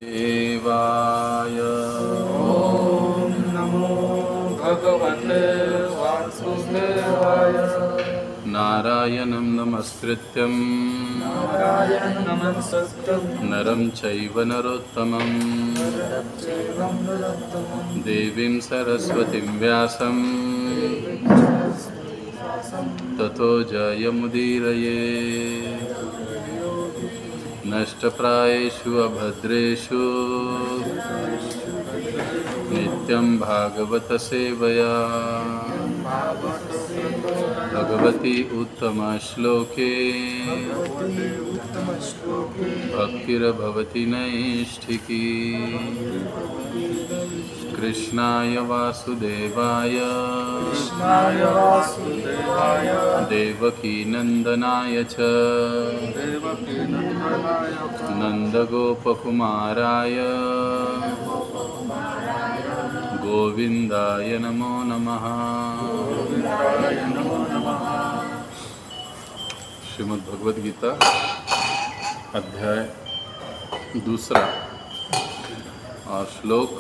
देवाय ॐ नमो भगवते वासुदेवाय। नारायणं नमस्कृत्यं नारायणं नमस्कृत्यं नरं चैव नरोत्तमं नरं चैव नरोत्तमं देवीं सरस्वतीं व्यासं ततो जयमुदीरये। नष्टप्रायेषु अभद्रेषु नित्यं भागवत सेवया भगवती उत्तमश्लोके भक्तिर्भवति नैष्ठिकी। कृष्णाय वासुदेवाय देवकीनन्दनाय च नन्दगोपकुमाराय गोविन्दाय नमो नमः। श्रीमद् भगवद गीता अध्याय 2 और श्लोक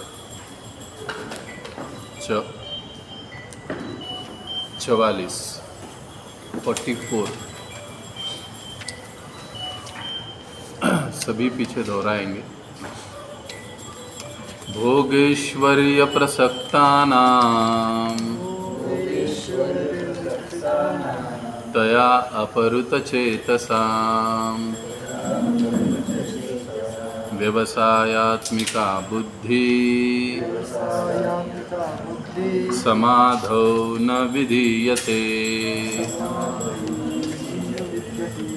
44 सभी पीछे दोहराएंगे। भोगेश्वर्य प्रसक्तानां तया अपहृतचेतसां व्यवसायात्मिका बुद्धि समाधौ न विधीयते।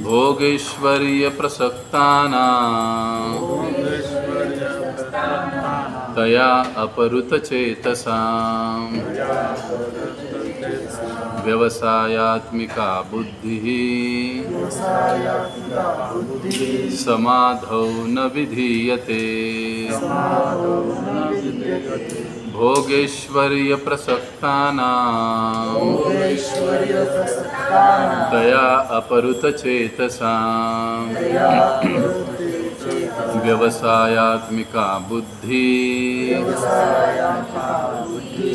भोगेश्वर्य प्रसक्तानां तया अपहृतचेतसां व्यवसायात्मिका बुद्धिः समाधौ न विधीयते। भोगेश्वर्य प्रसक्तानां तया अपहृतचेतसां व्यवसायात्मिका बुद्धि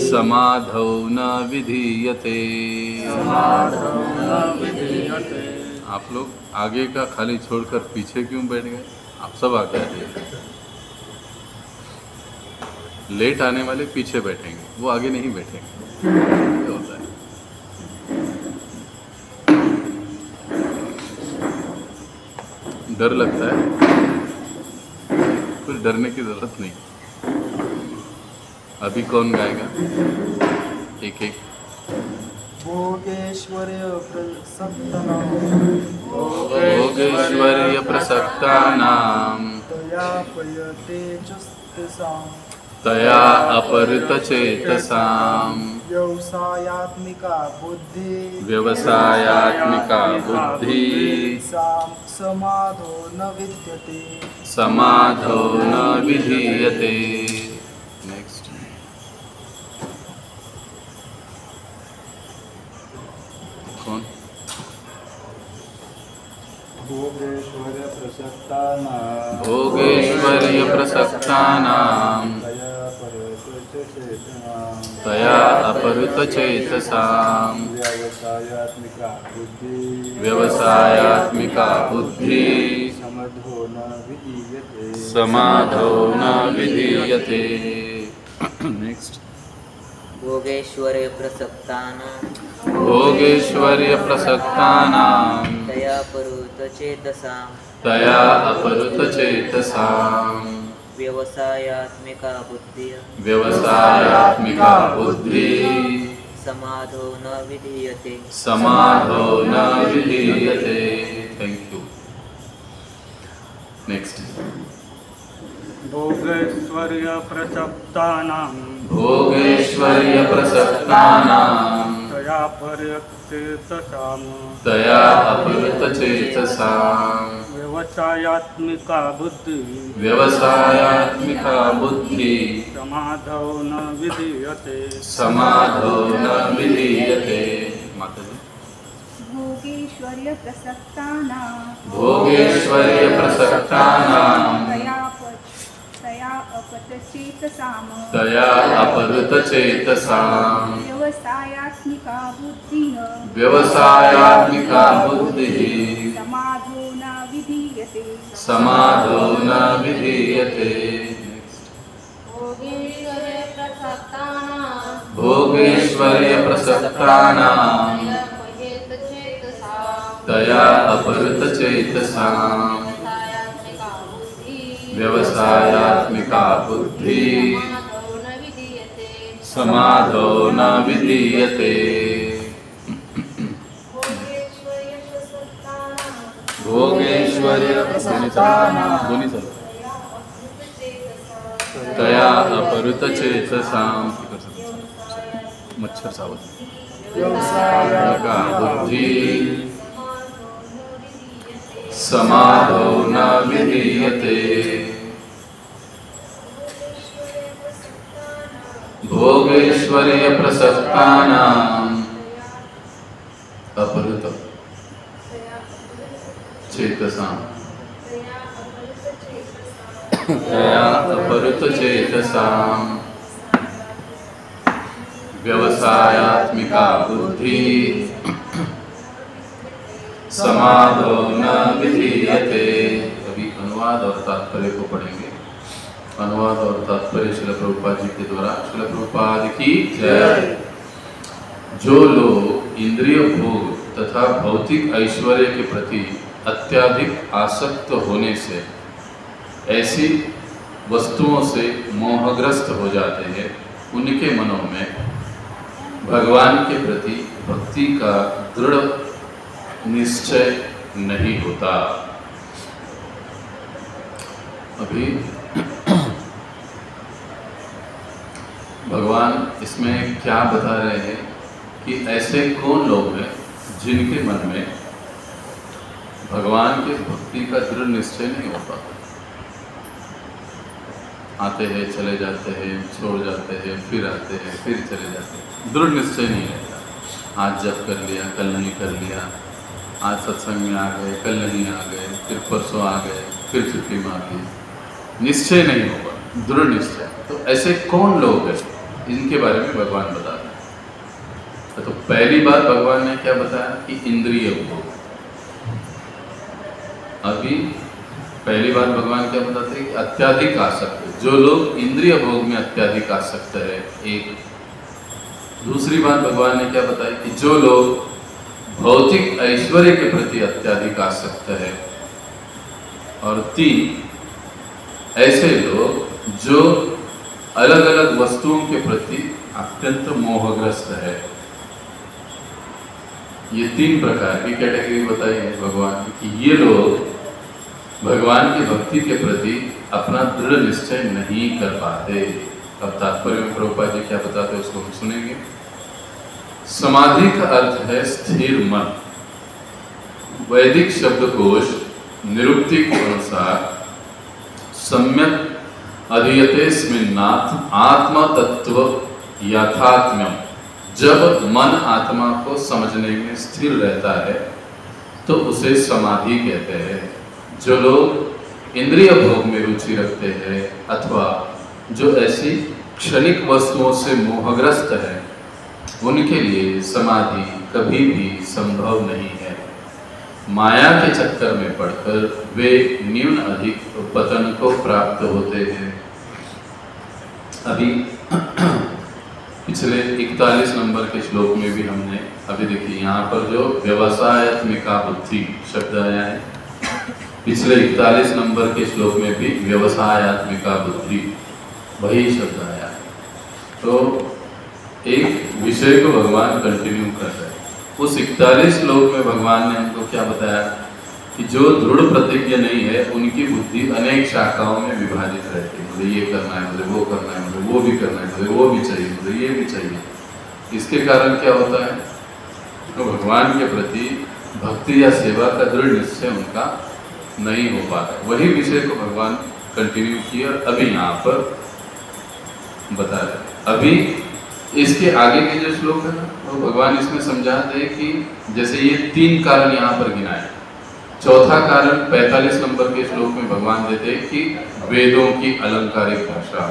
समाधौ न विधीयते। आप लोग आगे का खाली छोड़कर पीछे क्यों बैठ गए? आप सब आगे आ जाइए। लेट आने वाले पीछे बैठेंगे, वो आगे नहीं बैठेंगे। क्या होता है? डर लगता है? कुछ डरने की जरूरत नहीं। अभी कौन गाएगा? एक एक। भोगेश्वर्य प्रसक्तानां तया अपहृतचेतसां व्यवसायात्मिका बुद्धि समाधो न विधीयते। नेक्स्ट। कौन? भोगेश्वर्य प्रसक्तानां तया अपहृतचेतसां व्यवसायात्मिका बुद्धि समाधौ न विधीयते। नेक्स्ट। भोगेश्वर्य प्रसक्तानां तया अपहृतचेतसां व्यवसायात्मिका बुद्धि समाधो न विधीयते। Thank you. नेक्स्ट। भोगेश्वर्य प्रसक्तानां तया अपहृतचेतसां व्यवसायात्मिका बुद्धि समाधौ न विधीयते। माता जी। भोगेश्वर्य प्रसक्तानां तया तया अपतचेतसाम तया अपहृतचेतसाम् व्यवसायात्मिका बुद्धिः व्यवसायात्मिका बुद्धिः समाधो न विधीयते समाधो न विधीयते। भोगेश्वर्य प्रसक्तानां तया अपहृतचेतसाम् व्यवसायात्मिका बुद्धि समाधो न विधीयते। भोगेश्वर्य प्रसक्तानां तया अपहृतचेतसाम् मच्छर सावध व्यवसायात्मिका बुद्धि समाधो न विधीयते। भोगेश्वर्य प्रसक्तानां अपहृत चेतसां तया अपहृत चेतसां व्यवसायात्मिका बुद्धि समाधो न विधीयते। अभी अनुवाद और तात्पर्य को पढ़ेंगे। अनुवाद और तात्पर्य श्रील प्रभुपाद जी के द्वारा। श्रील प्रभुपाद की जय। जो लोग इंद्रिय भोग तथा भौतिक ऐश्वर्य के प्रति अत्यधिक आसक्त होने से ऐसी वस्तुओं से मोहग्रस्त हो जाते हैं, उनके मनों में भगवान के प्रति भक्ति का दृढ़ निश्चय नहीं होता। अभी भगवान इसमें क्या बता रहे हैं कि ऐसे कौन लोग हैं जिनके मन में भगवान के भक्ति का दृढ़ निश्चय नहीं हो पाता। आते हैं, चले जाते हैं, छोड़ जाते हैं, फिर आते हैं, फिर चले जाते हैं, दृढ़ निश्चय नहीं रहता। आज जप कर लिया, कल नहीं कर लिया, आज सत्संग में आ गए, कल नहीं आ गए, फिर परसों आ गए, फिर छुट्टी मार ली, निश्चय नहीं होगा, दृढ़ निश्चय। तो ऐसे कौन लोग हैं, इनके बारे में भगवान बता रहे हैं। तो पहली बात भगवान ने क्या बताया कि इंद्रिय भोग। अभी पहली बात भगवान क्या बताते हैं कि अत्याधिक आसक्त, जो लोग इंद्रिय भोग में अत्याधिक आसक्त है, एक। दूसरी बात भगवान ने क्या बताई कि जो लोग भौतिक ऐश्वर्य के प्रति अत्याधिक आसक्त है, और तीन, ऐसे लोग जो अलग अलग वस्तुओं के प्रति अत्यंत मोहग्रस्त है। ये तीन प्रकार की कैटेगरी बताई है भगवान कि ये लोग भगवान की भक्ति के प्रति अपना दृढ़ निश्चय नहीं कर पाते। अब तात्पर्य में प्रभुपाद जी क्या बताते हैं उसको हम सुनेंगे। समाधि का अर्थ है स्थिर मन। वैदिक शब्दकोश निरुक्ति के अनुसार सम्यक अधीयतेस्मिन्नाथ आत्म तत्व यथात्म्यम। जब मन आत्मा को समझने में स्थिर रहता है तो उसे समाधि कहते हैं। जो लोग इंद्रिय भोग में रुचि रखते हैं अथवा जो ऐसी क्षणिक वस्तुओं से मोहग्रस्त है, उनके लिए समाधि कभी भी संभव नहीं है। माया के चक्कर में पड़कर वे न्यून अधिक पतन को प्राप्त होते हैं। अभी पिछले 41 नंबर के श्लोक में भी हमने अभी देखिए यहाँ पर जो व्यवसायात्मिका बुद्धि शब्द आया है, पिछले 41 नंबर के श्लोक में भी व्यवसायात्मिका बुद्धि वही शब्द आया है। तो एक विषय को भगवान कंटिन्यू कर रहे हैं। उस 41 श्लोक में भगवान ने हमको क्या बताया कि जो दृढ़ प्रतिज्ञ नहीं है उनकी बुद्धि अनेक शाखाओं में विभाजित रहती है। मुझे ये करना है, मुझे वो करना है, मुझे वो भी करना है, मुझे वो भी चाहिए, मुझे ये भी चाहिए। इसके कारण क्या होता है तो भगवान के प्रति भक्ति या सेवा का दृढ़ निश्चय उनका नहीं हो पाता। वही विषय को भगवान कंटिन्यू किया और अभी यहाँ पर बता रहे। अभी इसके आगे के जो श्लोक है ना, वो भगवान इसमें समझाते हैं कि जैसे ये 3 कारण यहाँ पर गिनाए। चौथा कारण 45 नंबर के श्लोक में भगवान देते हैं कि वेदों की अलंकारिक भाषा,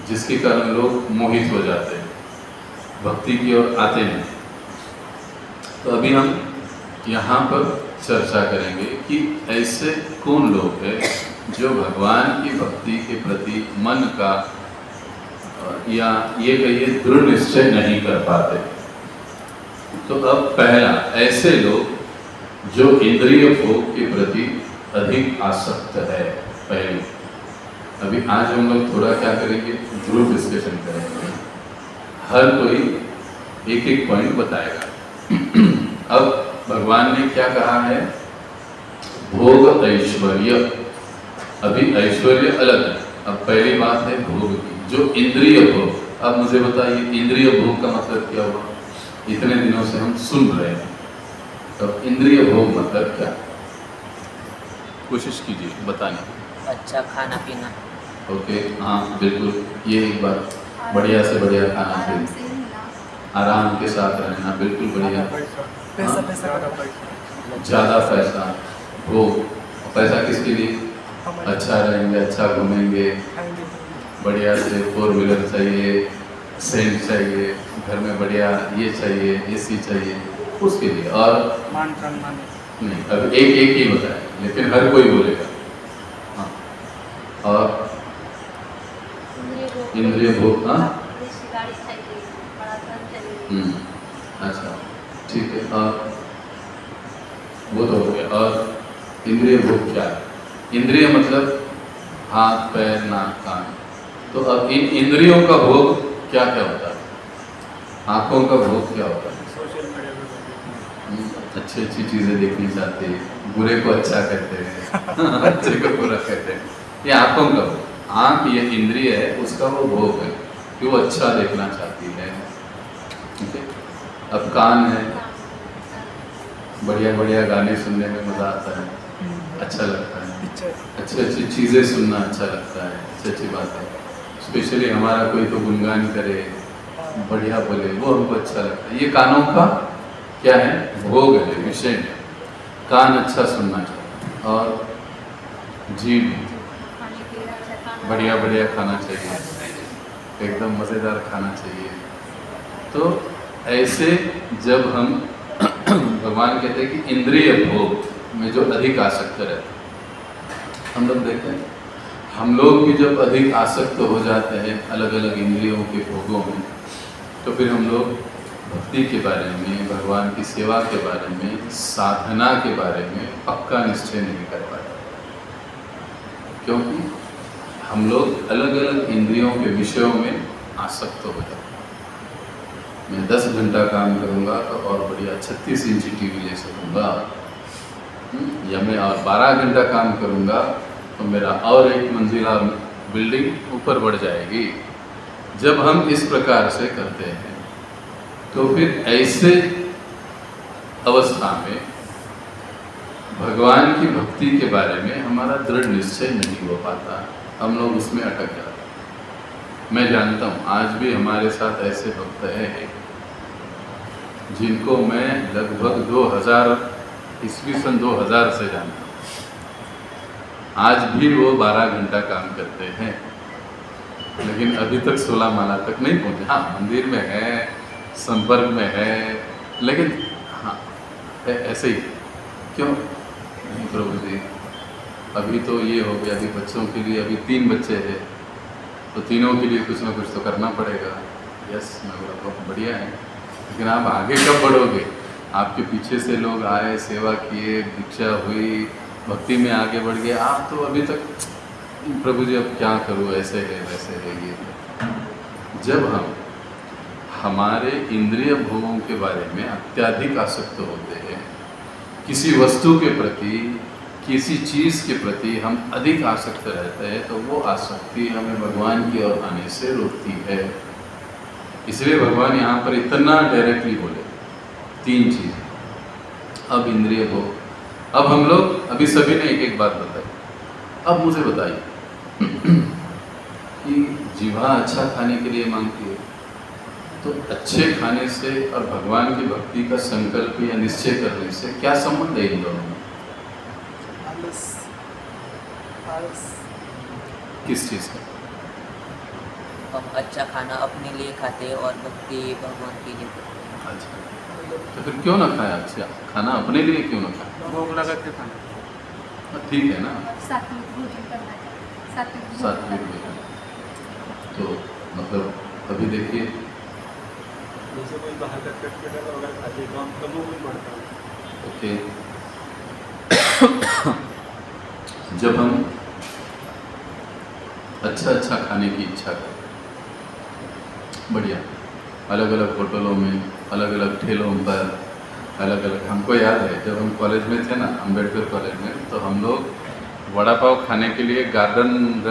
जिसके कारण लोग मोहित हो जाते हैं, भक्ति की ओर आते हैं। तो अभी हम यहाँ पर चर्चा करेंगे कि ऐसे कौन लोग हैं जो भगवान की भक्ति के प्रति मन का या ये कहिए दृढ़ निश्चय नहीं कर पाते। तो अब पहला, ऐसे लोग जो इंद्रिय भोग के प्रति अधिक आसक्त है। पहले अभी आज हम लोग थोड़ा क्या करेंगे, ग्रुप डिस्कशन करेंगे, हर कोई एक एक पॉइंट बताएगा। अब भगवान ने क्या कहा है, भोग ऐश्वर्य। अभी ऐश्वर्य अलग है, अब पहली बात है भोग की, जो इंद्रिय भोग। अब मुझे बताइए इंद्रिय भोग का मतलब क्या हुआ, इतने दिनों से हम सुन रहे हैं, तो इंद्रिय भोग मतलब क्या, कोशिश कीजिए बताने। अच्छा खाना पीना। ओके, हाँ बिल्कुल, ये एक बात, बढ़िया से बढ़िया खाना आराम चाहिए, से रहना, आराम के साथ रहना, बिल्कुल बढ़िया। पैसा ज़्यादा पैसा, भोग, पैसा किसके लिए, अच्छा रहेंगे, अच्छा घूमेंगे, बढ़िया से 4 व्हीलर चाहिए, सेंट चाहिए, घर में बढ़िया ये चाहिए, एसी चाहिए, उसके लिए। और मान सम्मान। नहीं, अब एक एक ही बताए, लेकिन हर कोई बोलेगा। हाँ, और इंद्रिय भोग, हाँ अच्छा ठीक है, और वो तो हो गया। और इंद्रिय भोग क्या है, इंद्रिय मतलब हाथ पैर नाक कान। तो अब इन इंद्रियों का भोग क्या क्या होता है, आँखों का भोग क्या होता है, सोशल मीडिया अच्छी अच्छी चीज़ें देखनी चाहते हैं, बुरे को अच्छा कहते हैं अच्छे को बुरा कहते हैं, ये आँखों का भोग। आँख ये इंद्रिय है, उसका वो भोग है कि वो अच्छा देखना चाहती है, ठीक है। अब कान है, बढ़िया बढ़िया गाने सुनने में मज़ा आता है, अच्छा लगता है, अच्छी अच्छी चीज़ें सुनना अच्छा लगता है, अच्छी अच्छी बात है। स्पेशली हमारा कोई तो गुणगान करे, बढ़िया बोले, वो हमको अच्छा लगता है। ये कानों का क्या है, भोग है, विषय है, कान अच्छा सुनना चाहिए। और जीभ, बढ़िया बढ़िया खाना चाहिए, एकदम मज़ेदार खाना चाहिए। तो ऐसे जब हम भगवान कहते हैं कि इंद्रिय भोग में जो अधिक आसक्त रहते हैं, हम लोग देखते हैं, हम लोग भी जब अधिक आसक्त हो जाते हैं अलग अलग इंद्रियों के भोगों में, तो फिर हम लोग भक्ति के बारे में, भगवान की सेवा के बारे में, साधना के बारे में पक्का निश्चय नहीं कर पाते, क्योंकि हम लोग अलग अलग इंद्रियों के विषयों में आसक्त हो जाते हैं। मैं 10 घंटा काम करूँगा तो और बढ़िया 36 इंची टीवी ले सकूँगा, या मैं और 12 घंटा काम करूँगा तो मेरा और 1 मंजिला बिल्डिंग ऊपर बढ़ जाएगी। जब हम इस प्रकार से करते हैं तो फिर ऐसे अवस्था में भगवान की भक्ति के बारे में हमारा दृढ़ निश्चय नहीं हो पाता, हम लोग उसमें अटक जाते हैं। मैं जानता हूँ आज भी हमारे साथ ऐसे भक्त हैं जिनको मैं लगभग 2000 ईस्वी सन 2000 से जानता हूँ, आज भी वो 12 घंटा काम करते हैं, लेकिन अभी तक 16 माला तक नहीं पहुँचे। हाँ, मंदिर में है, संपर्क में है, लेकिन हाँ ऐसे ही क्यों नहीं प्रभु जी, अभी तो ये हो गया, अभी बच्चों के लिए अभी 3 बच्चे हैं, तो तीनों के लिए कुछ ना कुछ तो करना पड़ेगा। यस, मैं बोला बहुत बढ़िया है, लेकिन आप आगे कब बढ़ोगे, आपके पीछे से लोग आए, सेवा किए, दीक्षा हुई, भक्ति में आगे बढ़ गए, आप तो अभी तक प्रभु जी अब क्या करूँ, ऐसे है वैसे है। ये जब हम हमारे इंद्रिय भोगों के बारे में अत्यधिक आसक्त होते हैं, किसी वस्तु के प्रति, किसी चीज़ के प्रति हम अधिक आसक्त रहते हैं, तो वो आसक्ति हमें भगवान की ओर आने से रोकती है। इसलिए भगवान यहाँ पर इतना डायरेक्टली बोले 3 चीज़। अब इंद्रिय भोग, अब हम लोग अभी सभी ने एक एक बात बताई, अब मुझे बताइए कि जीवा अच्छा खाने के लिए मांगती है, तो अच्छे खाने से और भगवान की भक्ति का संकल्प या निश्चय करने से क्या संबंध है इन दोनों में? किस चीज़ का? हम अच्छा खाना अपने लिए खाते हैं और भक्ति भगवान के लिए करते हैं। अच्छा, तो फिर क्यों ना खाए अच्छा खाना? अपने लिए क्यों ना खाए? भोग लगा के खाना। ठीक है ना, सात्विक भोजन करना चाहिए। सात्विक भोजन सात्विक करना भोजन। तो मतलब अभी देखिए, जैसे कोई बाहर का चटपटा वगैरह खाते तो हम तमोगुण बढ़ता है। ओके, जब हम अच्छा खाने की इच्छा करें, बढ़िया, अलग अलग होटलों में, अलग अलग ठेलों पर, अलग अलग, हमको याद है जब हम कॉलेज में थे ना, अम्बेडकर कॉलेज में, तो हम लोग वड़ा पाव खाने के लिए गार्डन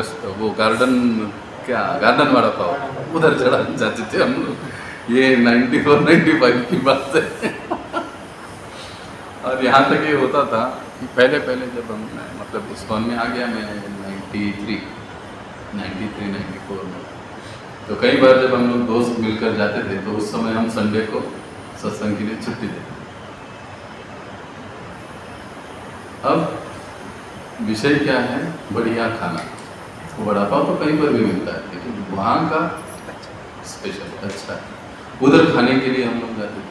वड़ा पाव उधर चढ़ा जाते थे हम लोग। ये 94-95 की बात है। और यहाँ तक ये होता था कि पहले जब हम मतलब इस्कॉन में आ गया मैं 93-94 में, तो कई बार जब हम लोग दोस्त मिलकर जाते थे तो उस समय हम संडे को सत्संग के लिए छुट्टी देते। अब विषय क्या है? बढ़िया खाना। वड़ा पाव तो कहीं पर भी मिलता है, लेकिन वहाँ का स्पेशल अच्छा है, उधर खाने के लिए हम लोग जाते थे।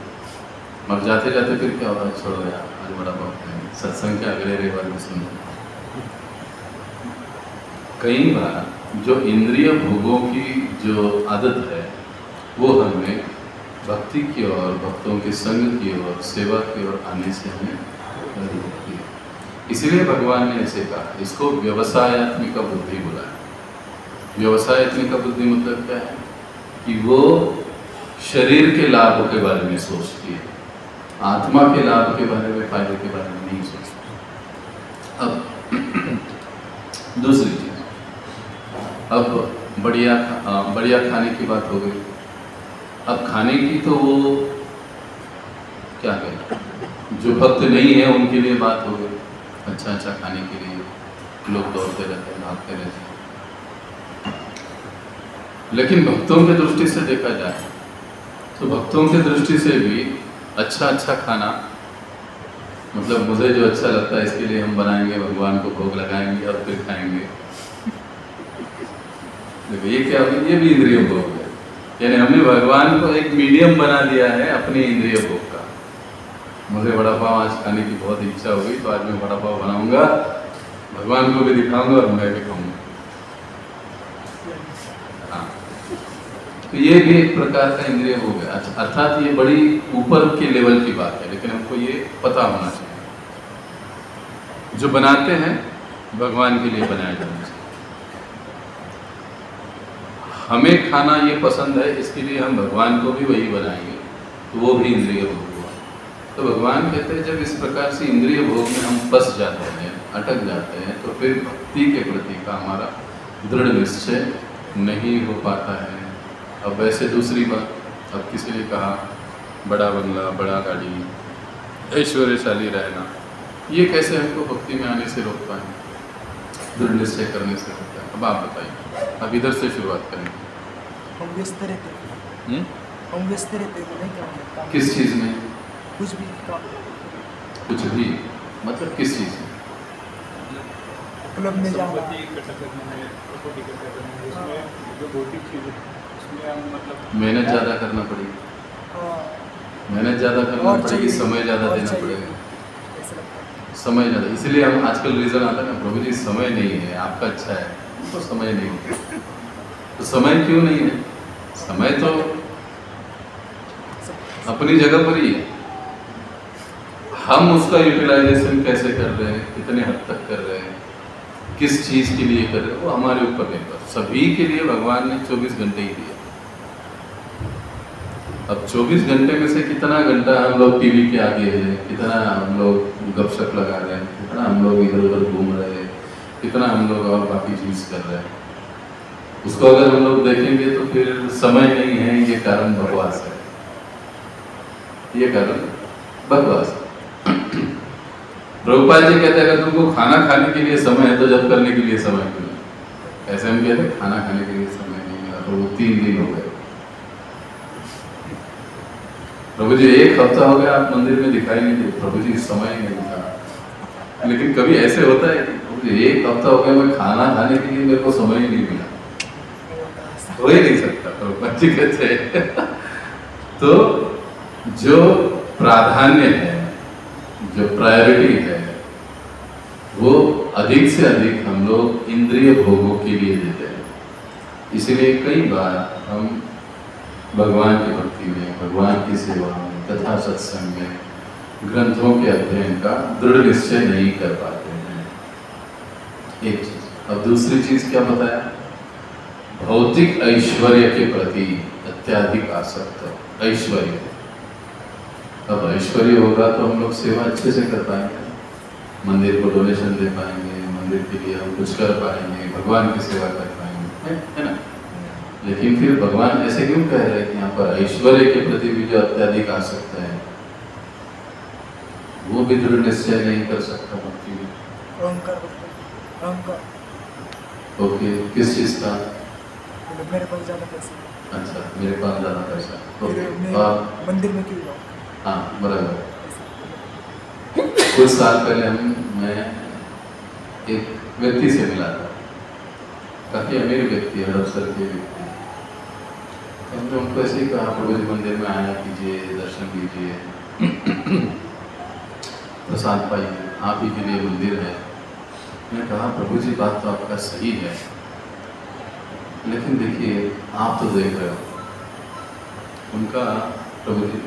और जाते जाते फिर क्या होता है, छोड़ो यार आज वड़ा पाव खाएंगे, सत्संग के अगले रविवार में सुनो। कई बार जो इंद्रिय भोगों की जो आदत है वो हमें भक्ति की ओर, भक्तों के संग की ओर, सेवा की ओर आने से हमें रोकती है। इसलिए भगवान ने ऐसे कहा, इसको व्यवसायत्मिका बुद्धि बोला है। व्यवसायत्मिका बुद्धि मतलब क्या है कि वो शरीर के लाभ के बारे में सोचती है, आत्मा के लाभ के बारे में, फायदे के बारे में नहीं सोचती। अब दूसरी चीज, अब बढ़िया खाने की बात हो गई। अब खाने की तो वो क्या कहें, जो भक्त नहीं है उनके लिए बात हो गई। अच्छा खाने के लिए लोग दौड़ते रहते हैं, भागते रहते हैं। लेकिन भक्तों की दृष्टि से देखा जाए तो भक्तों की दृष्टि से भी अच्छा खाना मतलब मुझे जो अच्छा लगता है इसके लिए हम बनाएंगे, भगवान को भोग लगाएंगे और फिर खाएंगे। देखो ये क्या हुआ, ये भी इंद्रिय भोग है। यानी हमने भगवान को एक मीडियम बना दिया है अपने इंद्रिय भोग का। मुझे वड़ा पाव आज खाने की बहुत इच्छा हो गई तो आज मैं वड़ा पाव बनाऊंगा, भगवान को भी दिखाऊंगा और मैं भी खाऊंगा। हाँ, तो ये भी एक प्रकार का इंद्रिय भोग है। अर्थात ये बड़ी ऊपर के लेवल की बात है, लेकिन हमको ये पता होना चाहिए जो बनाते हैं भगवान के लिए बनाया जाना चाहिए। हमें खाना ये पसंद है, इसके लिए हम भगवान को भी वही बनाएंगे, तो वो भी इंद्रिय भोग हुआ। तो भगवान कहते हैं जब इस प्रकार से इंद्रिय भोग में हम फंस जाते हैं, अटक जाते हैं, तो फिर भक्ति के प्रति का हमारा दृढ़ निश्चय नहीं हो पाता है। अब वैसे दूसरी बात, अब किसी ने कहा बड़ा बंगला, बड़ा गाड़ी, ऐश्वर्यशाली रहना, ये कैसे हमको भक्ति में आने से रोक पाए? दृढ़ निश्चय करने से होता है। अब आप बताइए, अब इधर से शुरुआत करेंगे। हम व्यस्त रहते नहीं क्या? किस चीज़ में? कुछ भी काम, कुछ भी मतलब किस चीज़ में? क्लब में जाना, इसमें जो भौतिक चीज़ है उसमें हम मतलब मेहनत ज़्यादा करना पड़ेगी, मेहनत ज़्यादा करना पड़ेगी, समय ज़्यादा देना पड़ेगा, समय ज़्यादा। इसलिए हम आजकल रीज़न आता है ना, प्रभु जी समय नहीं है, आपका अच्छा है, तो समय नहीं है। तो समय क्यों नहीं है? समय तो अपनी जगह पर ही है, हम उसका यूटिलाइजेशन कैसे कर रहे हैं, कितने हद तक कर रहे हैं, किस चीज़ के लिए कर रहे हैं, वो हमारे ऊपर निर्भर। सभी के लिए भगवान ने 24 घंटे ही दिया। अब 24 घंटे में से कितना घंटा हम लोग टीवी के आगे हैं, कितना हम लोग गपशप लगा रहे हैं, कितना हम लोग इधर उधर घूम रहे हैं, कितना हम लोग और बाकी चीज़ कर रहे हैं, उसको अगर हम लोग देखेंगे तो फिर समय नहीं है, ये कारण बकवास है, ये कारण बकवास है। प्रभुपाद जी कहते हैं अगर तुमको खाना खाने के लिए समय है तो जब करने के लिए समय क्यों नहीं? ऐसे हम कहते खाना खाने के लिए समय नहीं मिला, प्रभु 3 दिन हो गए, प्रभु जी 1 हफ्ता हो गया आप मंदिर में दिखाई नहीं दे, प्रभु जी समय नहीं था। लेकिन कभी ऐसे होता है कि प्रभु एक हफ्ता हो गया मैं खाना खाने के लिए मेरे को समय ही नहीं मिला, हो ही नहीं सकता। तो बच्चे कहते हैं तो जो प्राधान्य है, जो प्रायोरिटी है, वो अधिक से अधिक हम लोग इंद्रिय भोगों के लिए देते हैं। इसलिए कई बार हम भगवान की भक्ति में, भगवान की सेवा में, कथा सत्संग में, ग्रंथों के अध्ययन का दृढ़ निश्चय नहीं कर पाते हैं। एक चीज। अब दूसरी चीज क्या बताया? भौतिक ऐश्वर्य के प्रति अत्यधिक आसक्त ऐश्वर्य। अब ऐश्वर्य होगा तो हम लोग सेवा अच्छे से कर पाएंगे, मंदिर को डोनेशन दे पाएंगे, मंदिर के लिए हम कुछ कर पाएंगे, भगवान की सेवा कर पाएंगे, है ना? लेकिन फिर भगवान ऐसे क्यों कह रहे हैं कि यहाँ पर ऐश्वर्य के प्रति भी जो अत्यधिक आसक्त है वो भी दृढ़ निश्चय नहीं कर सकता भक्ति में? ओके, किस चीज का? मेरे पास ज्यादा पैसा। अच्छा, मेरे पास ज्यादा पैसा। ओके, और मंदिर में क्यों जाऊँ? हाँ, बराबर। कुछ साल पहले मैं एक व्यक्ति से मिला था, काफी अमीर व्यक्ति, हड़पसर के व्यक्ति। हमने उनको ऐसे ही कहा, प्रभु जी मंदिर में आया कीजिए, दर्शन कीजिए, प्रसाद पाइए, आप ही के लिए मंदिर है। मैंने कहा, प्रभु जी बात तो आपका सही है, लेकिन देखिए आप तो देख रहे हो, उनका प्रभु जी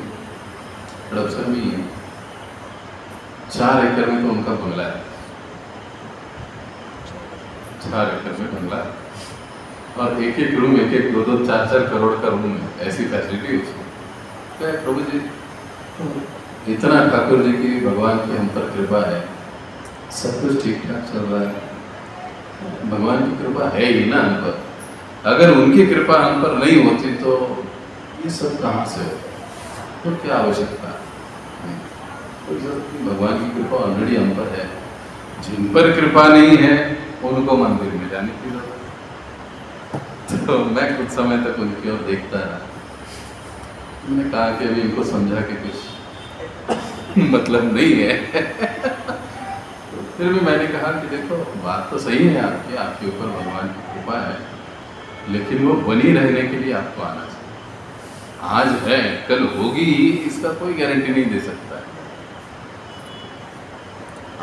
हड़पसर में ही 4 एकड़ में तो उनका बंगला है, 4 एकड़ में बंगला है, और एक एक रूम, एक एक 2-2, 4-4 करोड़ का रूम है, ऐसी फैसिलिटी उसको। क्या प्रभु जी, इतना ठाकुर जी की, भगवान की हम पर कृपा है, सब कुछ ठीक ठाक चल रहा है, भगवान की कृपा है ही ना हम पर। अगर उनकी कृपा हम पर नहीं होती तो ये सब कहाँ से हो, तो क्या आवश्यकता है? भगवान की कृपा ऑलरेडी हम पर है। जिन पर कृपा नहीं है उनको मंदिर में जाने की जरूरत। तो मैं कुछ समय तक उनकी ओर देखता रहा। मैंने कहा कि अभी इनको समझा कि कुछ मतलब नहीं है। तो फिर भी मैंने कहा कि देखो बात तो सही है आपकी, आपके ऊपर भगवान की कृपा है, लेकिन वो बनी रहने के लिए आपको आना चाहिए। आज है कल होगी, इसका कोई गारंटी नहीं दे सकता है।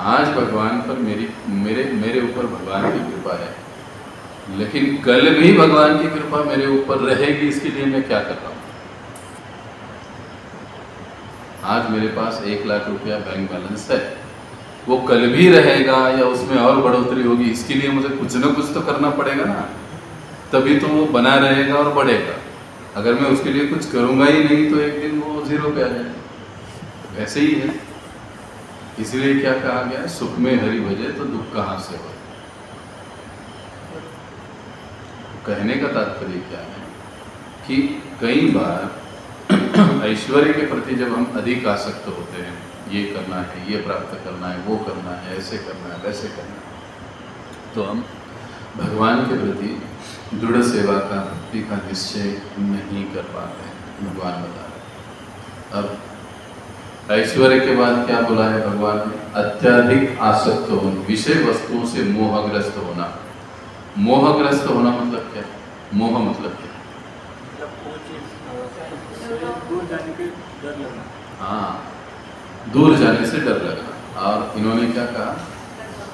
आज भगवान पर मेरे ऊपर भगवान की कृपा है, लेकिन कल भी भगवान की कृपा मेरे ऊपर रहेगी, इसके लिए मैं क्या कर रहा हूँ? आज मेरे पास 1 लाख रुपया बैंक बैलेंस है, वो कल भी रहेगा या उसमें और बढ़ोतरी होगी, इसके लिए मुझे कुछ ना कुछ तो करना पड़ेगा ना, तभी तो वो बना रहेगा और बढ़ेगा। अगर मैं उसके लिए कुछ करूँगा ही नहीं तो एक दिन वो 0 पे आ जाएगा। वैसे ही है। इसलिए क्या कहा गया, सुख में हरि भजे तो दुख कहाँ से हो। कहने का तात्पर्य क्या है कि कई बार ऐश्वर्य के प्रति जब हम अधिक आसक्त होते हैं, ये करना है, ये प्राप्त करना है, वो करना है, ऐसे करना है, वैसे करना है, तो हम भगवान के प्रति दृढ़ सेवा का, भक्ति का निश्चय नहीं कर पाते हैं। भगवान बता रहे। अब ऐश्वर्य के बाद क्या बोला है भगवान ने? अत्यधिक आसक्त होना, विषय वस्तुओं से मोहग्रस्त होना। मोहग्रस्त होना मतलब क्या? मोह मतलब क्या? दूर जाने के डर लगना। हाँ, दूर जाने से डर लगना। और इन्होंने क्या कहा?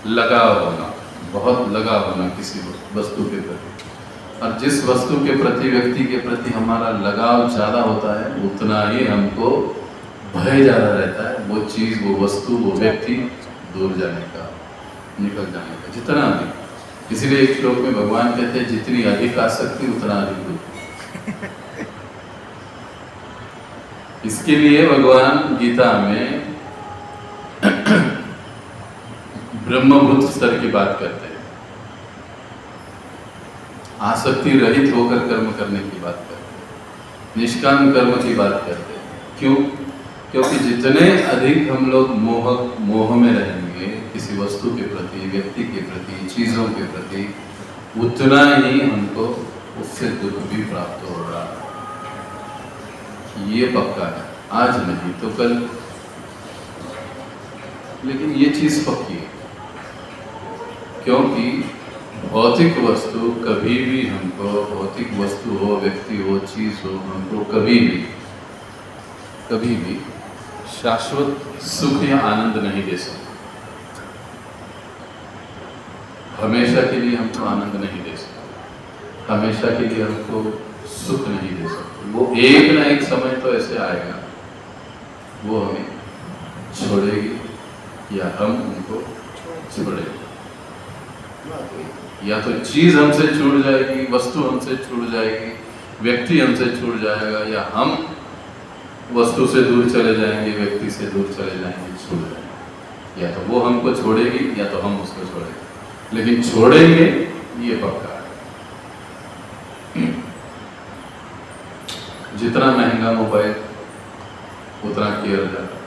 लगाव होना, बहुत लगाव होना किसी वस्तु के प्रति। और जिस वस्तु के प्रति, व्यक्ति के प्रति हमारा लगाव ज़्यादा होता है, उतना ही हमको भय ज़्यादा रहता है। वो चीज़, वो वस्तु, वो व्यक्ति दूर जाने का, निकल जाने का, जितना अधिक। इसीलिए एक श्लोक में भगवान कहते हैं, जितनी अधिक आसक्ति उतना अधिक दुख। इसके लिए भगवान गीता में ब्रह्मभूत स्तर की बात करते हैं, आसक्ति रहित होकर कर्म करने की बात करते हैं, निष्काम कर्म की बात करते हैं। क्यों? क्योंकि जितने अधिक हम लोग मोह में रहेंगे किसी वस्तु के प्रति, व्यक्ति के प्रति, चीज़ों के प्रति, उतना ही हमको उससे दुख भी प्राप्त होगा। ये पक्का है, आज नहीं तो कल, लेकिन ये चीज़ पक्की है। क्योंकि भौतिक वस्तु कभी भी हमको, भौतिक वस्तु हो, व्यक्ति हो, चीज़ हो, हमको कभी भी शाश्वत सुख या आनंद नहीं दे सकते। हमेशा के लिए हमको आनंद नहीं दे सकते, हमेशा के लिए हमको सुख नहीं दे सकते। वो एक ना एक समय तो ऐसे आएगा, वो हमें छोड़ेगी या हम उनको छोड़ेंगे। या तो चीज़ हमसे छूट जाएगी, वस्तु हमसे छूट जाएगी, व्यक्ति हमसे छूट जाएगा, या हम वस्तु से दूर चले जाएंगे, व्यक्ति से दूर चले जाएंगे, छूट जाएंगे। या तो वो हमको छोड़ेगी या तो हम उसको छोड़ेंगे, लेकिन छोड़ेंगे ये पक्का है। जितना महंगा मोबाइल उतना केयर जाता है,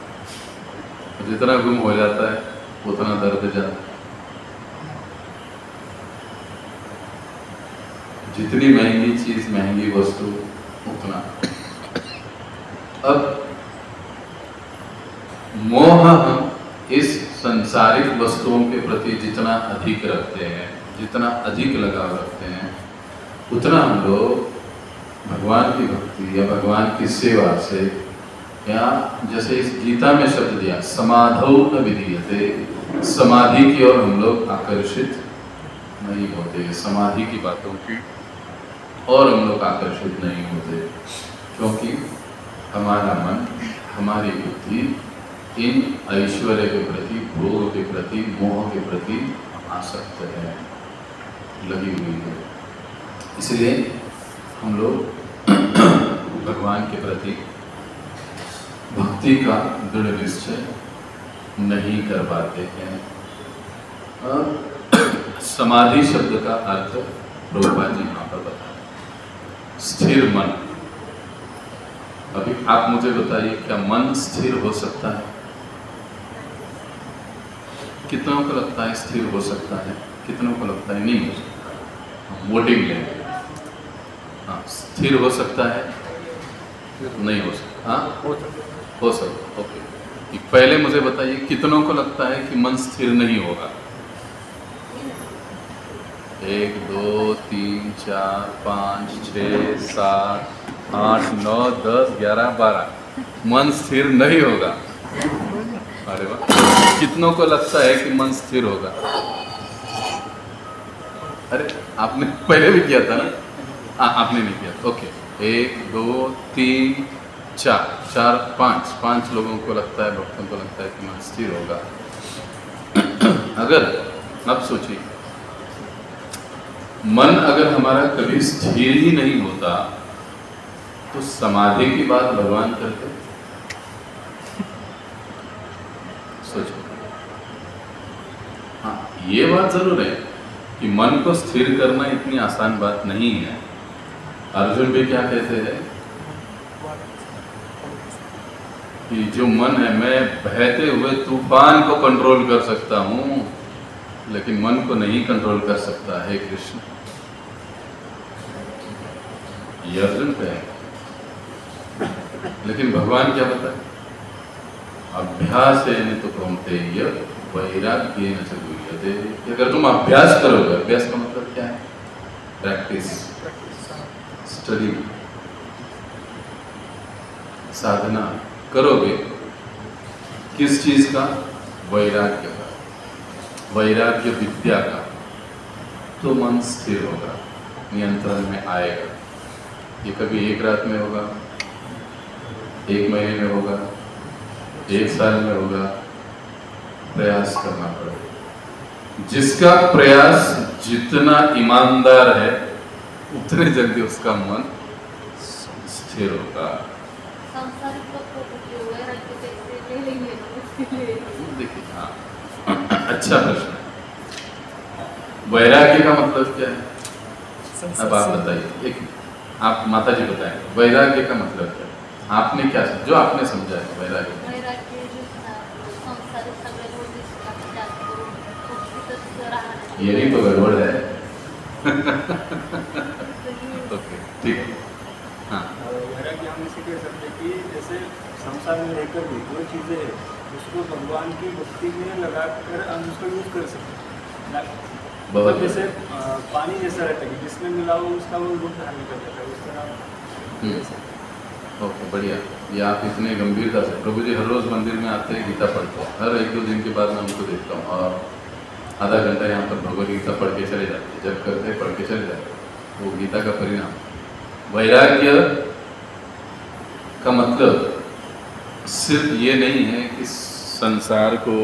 जितना गुम हो जाता है उतना दर्द जाता है। जितनी महंगी चीज, महंगी वस्तु, उतना। अब मोह हम इस सांसारिक वस्तुओं के प्रति जितना अधिक रखते हैं, जितना अधिक लगाव रखते हैं, उतना हम लोग भगवान की भक्ति या भगवान की सेवा से, या जैसे इस गीता में शब्द दिया समाधौ न विधीयते, समाधि की ओर हम लोग आकर्षित नहीं होते, समाधि की बातों की और हम लोग आकर्षित नहीं होते, क्योंकि हमारा मन, हमारी बुद्धि इन ऐश्वर्य के प्रति, भोग के प्रति, मोह के प्रति आसक्त है, लगी हुई है। इसलिए हम लोग भगवान के प्रति भक्ति का दृढ़ निश्चय नहीं कर पाते हैं। समाधि शब्द का अर्थ प्रभुपाद जी यहाँ पर बताते, स्थिर मन। अभी आप मुझे बताइए, क्या मन स्थिर हो सकता है? कितनों को लगता है स्थिर हो सकता है? कितनों को लगता है नहीं हो सकता? वोटिंग लेंगे। हाँ, स्थिर हो सकता है? नहीं हो सकता। हाँ, हो सकता। ओके, पहले मुझे बताइए कितनों को लगता है कि मन स्थिर नहीं होगा? 1 2 3 4 5 6 7 8 9 10 11 12 मन स्थिर नहीं होगा। अरे वाह, कितनों को लगता है कि मन स्थिर होगा? अरे आपने पहले भी किया था ना? आपने नहीं किया। ओके, 1 2 3 4 5 लोगों को लगता है, भक्तों को लगता है कि मन स्थिर होगा। अगर अब सोचिए, मन अगर हमारा कभी स्थिर ही नहीं होता तो समाधि की बात भगवान करते? सोचो। हाँ, ये बात जरूर है कि मन को स्थिर करना इतनी आसान बात नहीं है। अर्जुन भी क्या कहते हैं कि जो मन है, मैं बहते हुए तूफान को कंट्रोल कर सकता हूँ, लेकिन मन को नहीं कंट्रोल कर सकता है कृष्ण। ये अर्जुन पे है, लेकिन भगवान क्या बताए? अभ्यास है तो कौन्तेय वैराग्य न च गुह्यते। अगर तुम अभ्यास करोगे, अभ्यास का मतलब क्या है? प्रैक्टिस, स्टडी, साधना करोगे। किस चीज का? वैराग्य का, वैराग्य विद्या का, तो मन स्थिर होगा, नियंत्रण में आएगा। ये कभी एक रात में होगा, 1 महीने में होगा, 1 साल में होगा, प्रयास करना पड़ेगा। जिसका प्रयास जितना ईमानदार है उतने जल्दी उसका मन स्थिर होगा। देखिए, हाँ, अच्छा प्रश्न है। वैराग्य का मतलब क्या है? अब आप बताइए, एक आप माता जी बताएं, वैराग्य का मतलब क्या है? आपने क्या, जो आपने समझा है वैराग्य? ये नहीं तो गड़बड़ है। ओके, ठीक है। हाँ, वैराग्य हम इसे कह सकते कि जैसे संसार में रहकर भी जो चीज़ें हैं उसको भगवान की भक्ति में लगाकर हम उसको यूज कर सकते हैं। बहुत मतलब जैसे पानी जैसा रहता है कि जिसमें मिलाओ उसका वो रूप धारण कर देता है उस तरह। ओके, बढ़िया। ये आप इतने गंभीरता से, प्रभु जी हर रोज़ मंदिर में आते हैं, गीता पढ़ते हैं, हर 1-2 दिन के बाद मैं उनको देखता हूँ और आधा घंटा यहाँ पर भगवद गीता पढ़ के चले जाते हैं, जब करते हैं पढ़ के चले जाते हैं। वो गीता का परिणाम। वैराग्य का मतलब सिर्फ ये नहीं है कि संसार को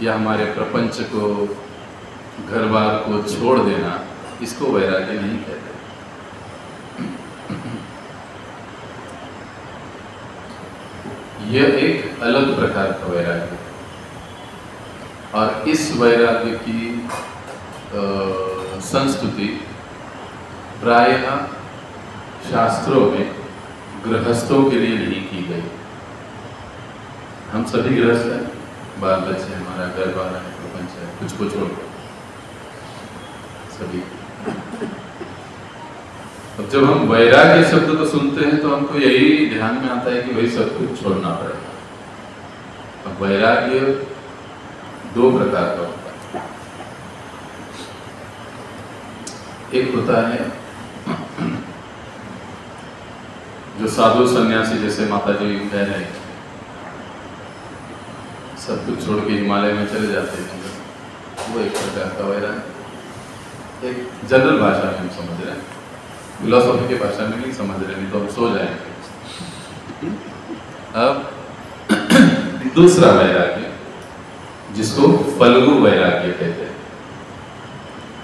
या हमारे प्रपंच को, घर बार को छोड़ देना, इसको वैराग्य नहीं कहते। यह एक अलग प्रकार का वैराग्य है और इस वैराग्य की संस्तुति प्रायः शास्त्रों में गृहस्थों के लिए नहीं की गई। हम सभी गृहस्थ हैं, बाल बच्चे, हमारा घर बार है, प्रपंच है, कुछ को छोड़कर सभी। अब जब हम वैराग्य शब्द को सुनते हैं तो हमको यही ध्यान में आता है कि वही सब कुछ छोड़ना पड़ेगा। अब वैराग्य 2 प्रकार का होता है। एक होता है जो साधु सन्यासी, जैसे माता जी कह रहे हैं, सब कुछ छोड़ के हिमालय में चले जाते हैं, वो एक प्रकार का वैराग्य। एक जनरल भाषा में हम समझ रहे हैं, फिलोसॉफी की भाषा में नहीं समझ रहे, नहीं तो हम सो जाएंगे। अब दूसरा वैराग्य जिसको फल्गु वैराग्य कहते हैं।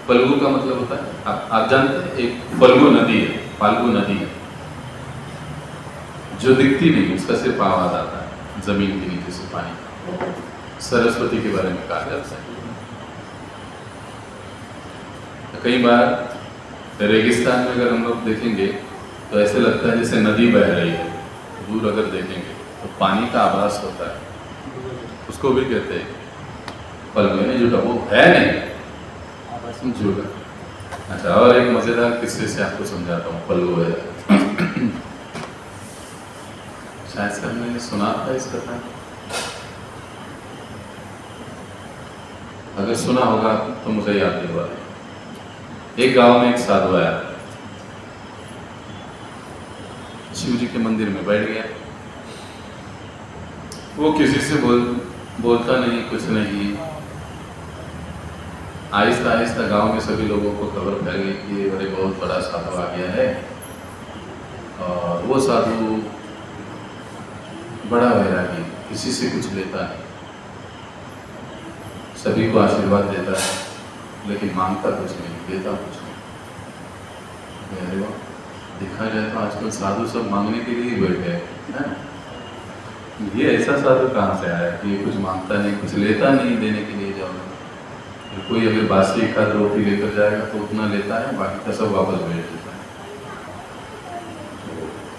फल्गु का मतलब होता है, आप जानते हैं, एक फल्गु नदी है, फाल्गु नदी है, जो दिखती नहीं, उसका सिर्फ आवाज आता है जमीन के नीचे से पानी। सरस्वती के बारे में कहा जाता है। कई बार रेगिस्तान में अगर हम लोग देखेंगे तो ऐसे लगता है जैसे नदी बह रही है, दूर अगर देखेंगे तो पानी का आभास होता है, उसको भी कहते हैं फल्गु। नहीं झूठा, वो है नहीं, झूठा। अच्छा, और एक मजेदार किस्से से आपको समझाता हूँ फल्गु है। शायद सर मैंने सुना था इस कथा, अगर सुना होगा तो मुझे याद दिलवा दें। एक गांव में एक साधु आया, शिव जी के मंदिर में बैठ गया। वो किसी से बोलता नहीं, कुछ नहीं। आहिस्ता आहिस्ता गांव में सभी लोगों को खबर फैल गई कि ये बड़े बहुत बड़ा साधु आ गया है। और वो साधु बड़ा वैरागी, किसी से कुछ लेता नहीं, सभी को आशीर्वाद देता है, लेकिन मांगता कुछ नहीं, देता कुछ नहीं। अरे वाह, देखा जाए तो आजकल साधु सब मांगने के लिए ही बैठे हैं। ये ऐसा साधु कहाँ से आया कि ये कुछ मांगता नहीं, कुछ लेता नहीं, देने के लिए जाओ। कोई अगर बासी एक आध रोटी लेकर जाएगा तो उतना लेता है, बाकी का सब वापस भेज देता है।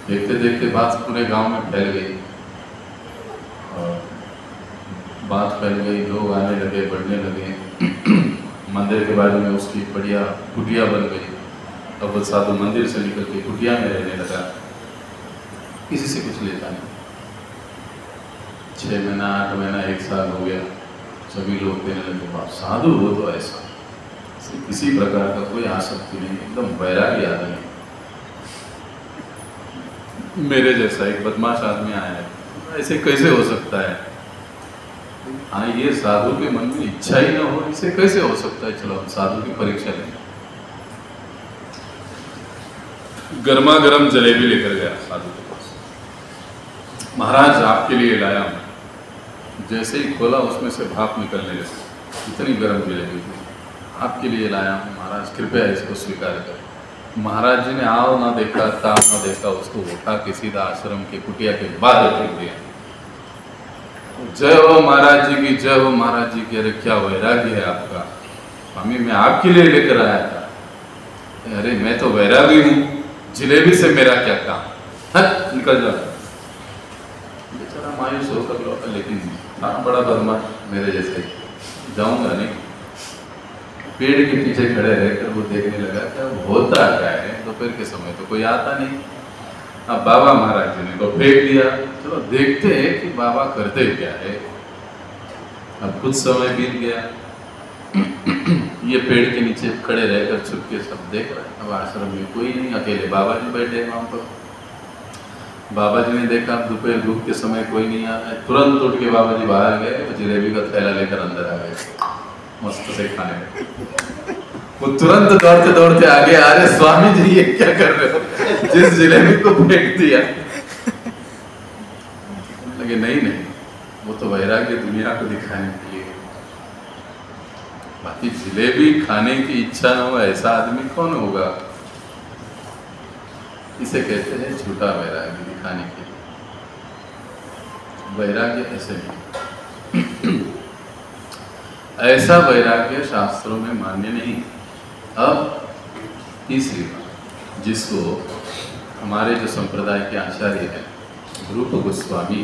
देखते देखते बात पूरे गांव में फैल गई और बात फैल गई, लोग आने लगे, बढ़ने लगे। मंदिर के बाजू में उसकी बढ़िया कुटिया बन गई। अब वो साधु मंदिर से निकल के कुटिया में रहने लगा, किसी से कुछ लेता नहीं। 6 महीना, 8 महीना, 1 साल हो गया, सभी लोग कहने लगे वाह साधु हो तो ऐसा, किसी प्रकार का कोई आसक्ति नहीं, एकदम वैरागी आदमी। मेरे जैसा एक बदमाश आदमी आया है, ऐसे कैसे हो सकता है? हाँ, ये साधु के मन में इच्छा ही ना हो, इसे कैसे हो सकता है? चलो हम साधु की परीक्षा लें। गर्मा गर्म जलेबी लेकर गया साधु के पास। महाराज आपके लिए लाया हूं। जैसे ही खोला उसमें से भाप निकलने लगी, इतनी गर्म जलेबी थी। आपके लिए लाया हूँ महाराज, कृपया इसको स्वीकार करें। महाराज जी ने आओ ना देखा, ताव ना देखा, उसको उठा के सीधा आश्रम के कुटिया के बाद फेंक दिया। जय हो महाराज जी की, जय हो महाराज जी की। अरे क्या वैराग्य है आपका स्वामी, मैं आपके लिए लेकर आया था। अरे मैं तो वैरागी हूँ, जलेबी से मेरा क्या काम, निकल जाओ। बेचारा मायूस होकर लौटा, लेकिन हाँ बड़ा बदमाश मेरे जैसे, जाऊंगा नहीं। पेड़ के पीछे खड़े रहकर वो देखने लगा क्या होता क्या है। दोपहर के समय तो कोई आता नहीं। अब बाबा महाराज जी ने तो फेंक दिया, चलो देखते हैं कि बाबा करते क्या है। अब कुछ समय बीत गया, ये पेड़ के नीचे खड़े रहकर चुपके सब देख रहे हैं। अब आश्रम में कोई नहीं, अकेले बाबा जी बैठे वहाँ पर। बाबा जी ने देखा दोपहर धूप के समय कोई नहीं आ रहा है, तुरंत उठ के बाबा जी बाहर गए, जलेबी का थैला लेकर अंदर आ गए मस्त से खाने में। वो तुरंत दौड़ते दौड़ते आगे आ रहे, स्वामी जी ये क्या कर रहे हो, जिस जलेबी को फेंक दिया। लगे नहीं, वो तो वैराग्य दुनिया को दिखाने के लिए, बाकी जलेबी खाने की इच्छा न हो ऐसा आदमी कौन होगा। इसे कहते हैं झूठा वैराग्य दिखाने के लिए। वैराग्य ऐसे नहीं, ऐसा वैराग्य शास्त्रों में मान्य नहीं। अब तीसरी बात, जिसको हमारे जो संप्रदाय के आचार्य हैं रूप गोस्वामी,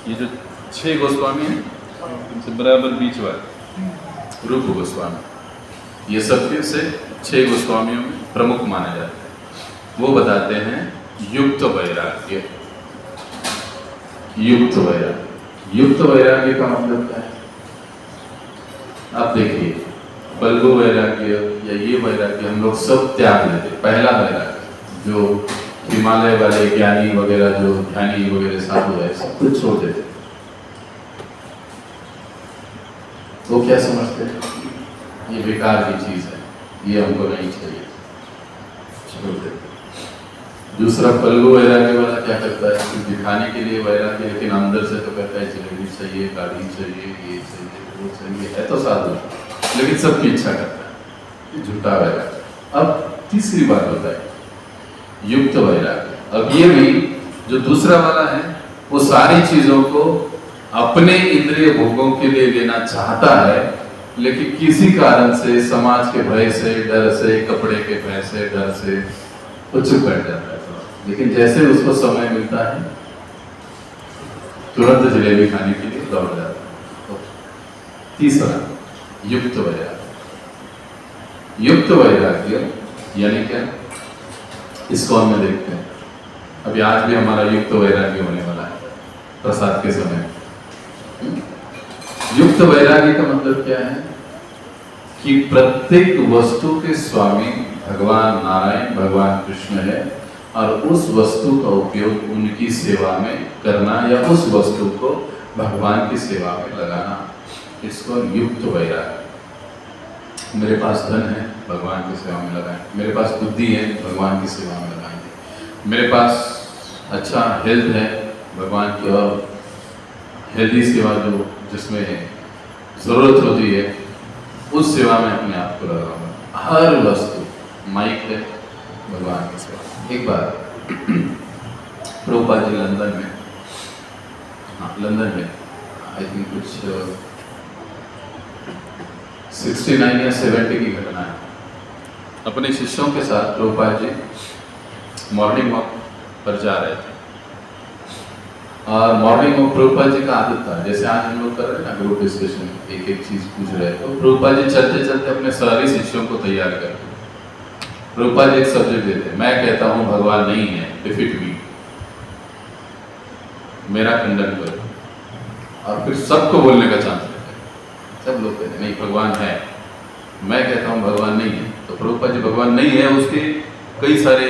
ये जो 6 गोस्वामी हैं उनसे बराबर बीच वाले रूप गोस्वामी, ये सबके से 6 गोस्वामियों में प्रमुख माने जाते हैं। वो बताते हैं युक्त वैराग्य। युक्त वैराग्य, युक्त वैराग्य का मतलब क्या है? आप देखिए, बल्गो वैराग्य या ये वैराग्य हम लोग सब त्याग लेते। पहला वैराग्य जो हिमालय वाले ज्ञानी वगैरह, जो ध्यानी वगैरह साधु है, सब कुछ छोड़ देते। वो क्या समझते हैं? ये बेकार की चीज है, ये हमको नहीं चाहिए, छोड़ देते। दूसरा पल्गो वैराग्य वाला क्या करता है? सिर्फ दिखाने के लिए वैराग्य, लेकिन अंदर से तो कहता है जलेबी चाहिए, गाड़ी चाहिए, ये चाहिए, वो चाहिए, है तो साधु लेकिन सबकी इच्छा करता है, झूठा वैराग्य। अब तीसरी बात होता है युक्त वैराग्य। अब ये भी जो दूसरा वाला है वो सारी चीजों को अपने इंद्रिय भोगों के लिए लेना चाहता है, लेकिन किसी कारण से, समाज के भय से, डर से, कपड़े के भय से, डर से वो चुप बैठ जाता है। लेकिन जैसे उसको समय मिलता है तुरंत जलेबी खाने के लिए दौड़ जाता है। तो तीसरा युक्त वैराग्य। युक्त वैराग्य यानी क्या? इसको हम देखते हैं। अभी आज भी हमारा युक्त वैराग्य होने वाला है प्रसाद के समय। युक्त वैराग्य का मतलब क्या है? कि प्रत्येक वस्तु के स्वामी भगवान नारायण, भगवान कृष्ण है, और उस वस्तु का उपयोग उनकी सेवा में करना या उस वस्तु को भगवान की सेवा में लगाना, इसको युक्त वैराग्य। मेरे पास धन है, भगवान की सेवा में लगाएं। मेरे पास बुद्धि है, भगवान की सेवा में लगाएंगे। मेरे पास अच्छा हेल्थ है, भगवान की और हेल्दी सेवा जो जिसमें ज़रूरत होती है उस सेवा में अपने आप को लगाऊंगा। हर वस्तु, माइक है, भगवान की सेवा। एक बार प्रभुपाद जी लंदन में, लंदन में आई थिंक कुछ 69 या 70 की घटना है। अपने शिष्यों के साथ प्रभुपाद जी मॉर्निंग वॉक पर जा रहे थे, और मॉर्निंग वॉक प्रभुपाद जी का आदत था, जैसे आज हम लोग कर रहे हैं ना ग्रुप डिस्कशन, एक एक चीज पूछ रहे हैं, तो प्रभुपाद जी चलते चलते अपने सारे शिष्यों को तैयार करते। प्रभुपाद जी एक सब्जेक्ट देते हैं, मैं कहता हूँ भगवान नहीं है, डिफीट मी, मेरा खंडन करो, और फिर सबको बोलने का चांस देते हैं। सब लोग कहते हैं नहीं भगवान है, मैं कहता हूँ भगवान नहीं है, तो प्रभुपाद जी भगवान नहीं है उसके कई सारे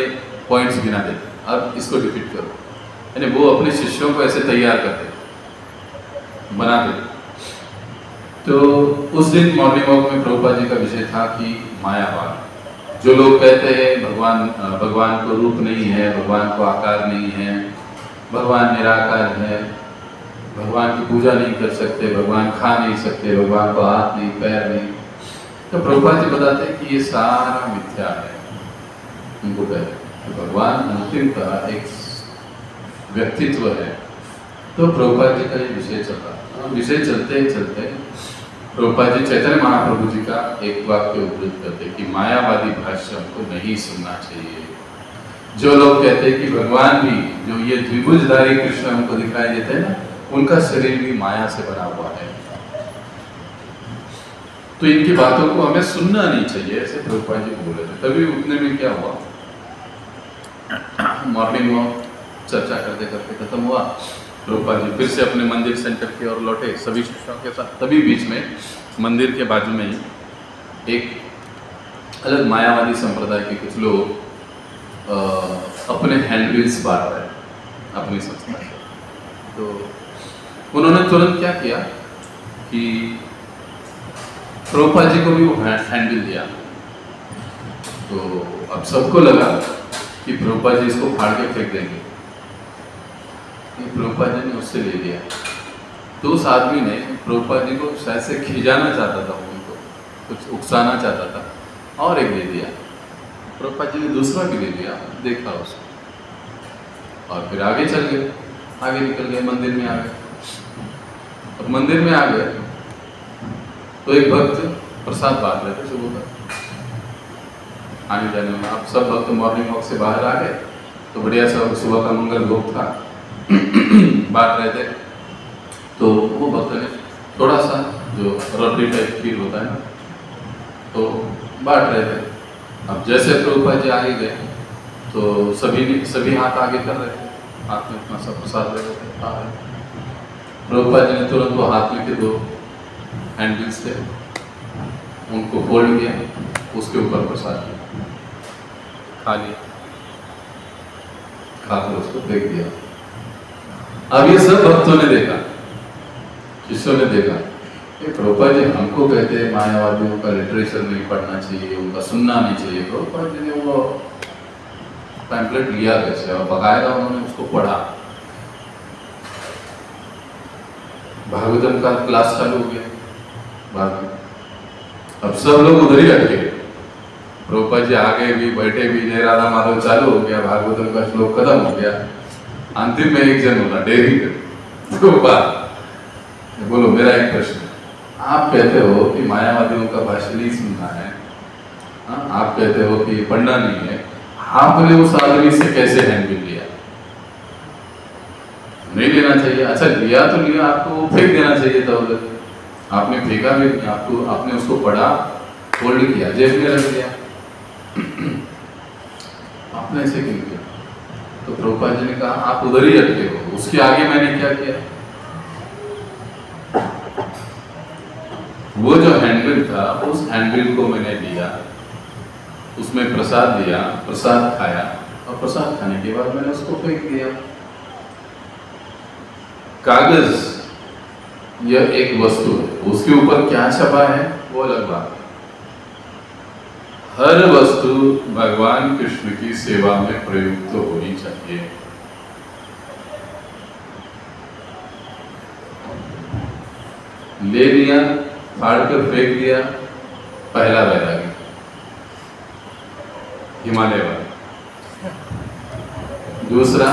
पॉइंट्स गिना देते, अब इसको डिफीट करो। यानी वो अपने शिष्यों को ऐसे तैयार करते, बना देते। तो उस दिन मॉर्निंग वॉक में प्रभुपाद जी का विषय था कि मायावाद। जो लोग कहते हैं भगवान को रूप नहीं है, भगवान को आकार नहीं है, भगवान निराकार है, भगवान की पूजा नहीं कर सकते, भगवान खा नहीं सकते, भगवान को हाथ नहीं, पैर नहीं, तो प्रभुपाद जी बताते हैं कि ये सारा मिथ्या है। उनको कहते हैं भगवान अंतिम का एक व्यक्तित्व है। तो प्रभुपाद जी का ये विषय चलता, विषय चलते चलते प्रभुपाद जी चैतन्य महाप्रभु जी का एक वाक्य उद्धृत करते कि मायावादी भाष्य हमको नहीं सुनना चाहिए। जो लोग कहते हैं कि भगवान भी, जो ये द्विभुजधारी कृष्ण हमको दिखाई देते हैं ना, उनका शरीर भी माया से बना हुआ है, तो इनकी बातों को हमें सुनना नहीं चाहिए, ऐसे प्रभुपाद जी बोले थे। तभी उतने में क्या हुआ, मॉर्निंग वॉक चर्चा करते करते खत्म हुआ। प्रभुपाद जी फिर से अपने मंदिर सेंटर की ओर लौटे सभी शिष्यों के साथ। तभी बीच में मंदिर के बाजू में ही एक अलग मायावादी संप्रदाय के कुछ लोग अपने हैंडबिल्स बांट रहे हैं अपनी संस्था से। तो उन्होंने तुरंत क्या किया कि प्रभुपाद जी को भी वो हैंडबिल दिया। तो अब सबको लगा कि प्रभुपाद जी इसको फाड़ के फेंक देंगे, प्रभुपाद जी ने उससे ले लिया। तो उस आदमी ने प्रभुपाद जी को शायद से खिजाना चाहता था, उनको कुछ उकसाना चाहता था और एक दे दिया। प्रभुपाद जी ने दूसरा भी ले लिया, देखा उसको और फिर आगे चल गए, आगे निकल गए, मंदिर में आ गए। और मंदिर में आ गए तो एक भक्त प्रसाद बांट रहे थे सुबह तक आने जाने में। आप सब भक्त मॉर्निंग वॉक से बाहर आ गए तो बढ़िया सा सुबह का मंगल भोग था बांट रहे थे। तो वो भक्त ने थोड़ा सा जो रबड़ी टाइप खीर होता है ना, तो बांट रहे थे। अब जैसे प्रभुपाद जी आगे गए तो सभी हाथ आगे कर रहे थे, हाथ में इतना सा प्रसाद ले रहे थे। प्रभुपाद जी ने तुरंत वो हाथ में के 2 हैंडबिल्स थे, उनको फोल्ड किया, उसके ऊपर प्रसाद किया, खा लिया, खाकर उसको फेंक दिया। अब ये सब भक्तों ने देखा, शिष्यों ने देखा, ये प्रभुपाद जी हमको कहते हैं मायावादियों का लिटरेचर नहीं पढ़ना चाहिए, उनका सुनना नहीं चाहिए। प्रभुपाद जी ने वो पैम्पलेट लिया कैसे और बकायदा उन्होंने उसको पढ़ा। भागवतम का क्लास चालू हो गया बाद में। अब सब लोग उधर ही अटके, प्रभुपाद जी आगे भी बैठे भी, जय राधा माधव चालू हो गया, भागवतम का श्लोक खत्म हो गया। अंतिम में एक जन बोला डेरी तो बात बोलो, मेरा एक प्रश्न, आप कहते हो कि मायावादियों का भाषण नहीं सुनना है, आप कहते हो कि पढ़ना नहीं है, आपने उस आदमी से कैसे हैंडबिल लिया? नहीं लेना चाहिए। अच्छा लिया तो लिया, आपको फेंक देना चाहिए था उधर, आपने फेंका भी नहीं, आपने उसको पढ़ा, फोल्ड किया, जेब में रख दिया, आपने ऐसे क्यों किया? तो प्रभुपाद जी ने कहा आप उधर ही अटके हो, उसके आगे मैंने क्या किया? वो जो हैंडबिल था उस हैंडबिल को मैंने लिया, उसमें प्रसाद दिया, प्रसाद खाया और प्रसाद खाने के बाद मैंने उसको फेंक दिया। कागज यह एक वस्तु है, उसके ऊपर क्या छपा है वो अलग बात है। हर वस्तु भगवान कृष्ण की सेवा में प्रयुक्त होनी चाहिए। ले लिया, फाड़ कर फेंक दिया, पहला वैरागी हिमालय वाला। दूसरा,